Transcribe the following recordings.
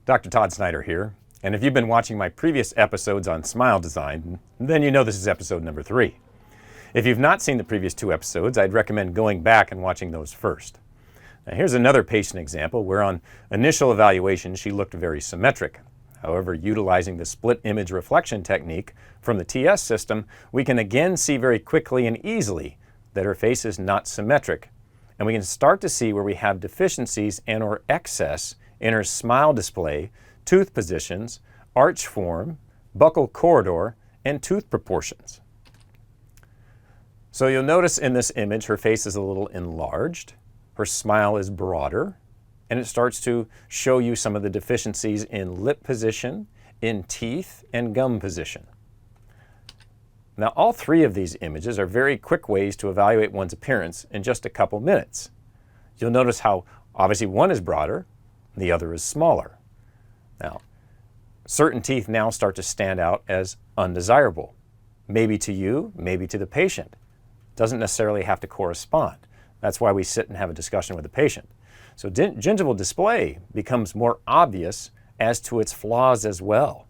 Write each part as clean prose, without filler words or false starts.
Dr. Todd Snyder here, and if you've been watching my previous episodes on smile design, then you know this is episode number 3. If you've not seen the previous 2 episodes, I'd recommend going back and watching those first. Now here's another patient example where on initial evaluation she looked very symmetric. However, utilizing the split image reflection technique from the TS system, we can again see very quickly and easily that her face is not symmetric, and we can start to see where we have deficiencies and or excess in her smile display, tooth positions, arch form, buccal corridor, and tooth proportions. So you'll notice in this image her face is a little enlarged, her smile is broader, and it starts to show you some of the deficiencies in lip position, in teeth, and gum position. Now all 3 of these images are very quick ways to evaluate one's appearance in just a couple minutes. You'll notice how obviously one is broader, the other is smaller. Now, certain teeth now start to stand out as undesirable. Maybe to you, maybe to the patient. Doesn't necessarily have to correspond. That's why we sit and have a discussion with the patient. So gingival display becomes more obvious as to its flaws as well.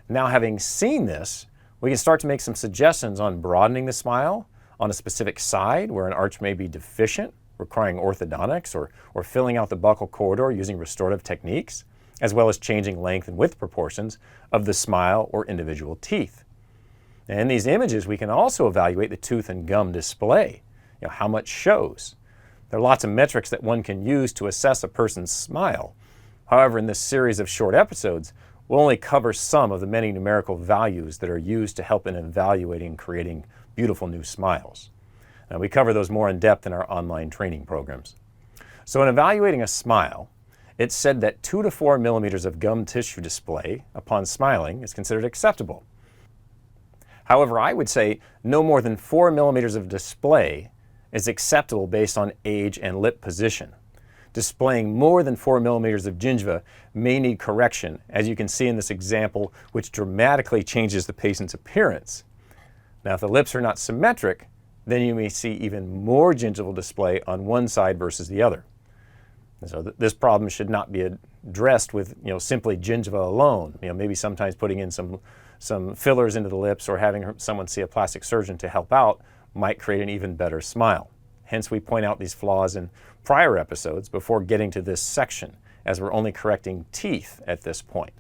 Now, having seen this, we can start to make some suggestions on broadening the smile on a specific side where an arch may be deficient, requiring orthodontics or filling out the buccal corridor using restorative techniques, as well as changing length and width proportions of the smile or individual teeth. And in these images, we can also evaluate the tooth and gum display, how much shows. There are lots of metrics that one can use to assess a person's smile. However, in this series of short episodes, we'll only cover some of the many numerical values that are used to help in evaluating and creating beautiful new smiles. Now, we cover those more in depth in our online training programs. So in evaluating a smile, it's said that 2 to 4 millimeters of gum tissue display upon smiling is considered acceptable. However, I would say no more than 4 millimeters of display is acceptable based on age and lip position. Displaying more than 4 millimeters of gingiva may need correction, as you can see in this example, which dramatically changes the patient's appearance. Now, if the lips are not symmetric, then you may see even more gingival display on one side versus the other. And so this problem should not be addressed with simply gingiva alone. Maybe sometimes putting in some fillers into the lips or having someone see a plastic surgeon to help out might create an even better smile. Hence, we point out these flaws in prior episodes before getting to this section, as we're only correcting teeth at this point.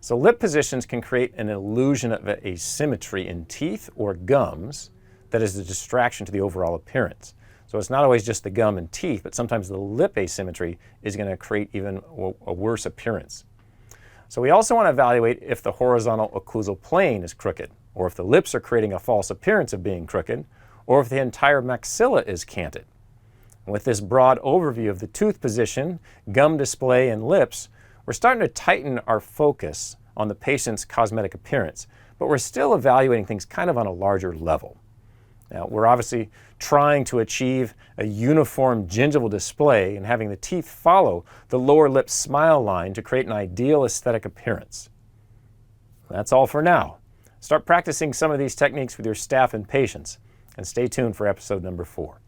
So lip positions can create an illusion of asymmetry in teeth or gums that is a distraction to the overall appearance. So it's not always just the gum and teeth, but sometimes the lip asymmetry is going to create even a worse appearance. So we also want to evaluate if the horizontal occlusal plane is crooked, or if the lips are creating a false appearance of being crooked, or if the entire maxilla is canted. With this broad overview of the tooth position, gum display, and lips, we're starting to tighten our focus on the patient's cosmetic appearance, but we're still evaluating things kind of on a larger level. Now, we're obviously trying to achieve a uniform gingival display and having the teeth follow the lower lip smile line to create an ideal aesthetic appearance. That's all for now. Start practicing some of these techniques with your staff and patients, and stay tuned for episode number 4.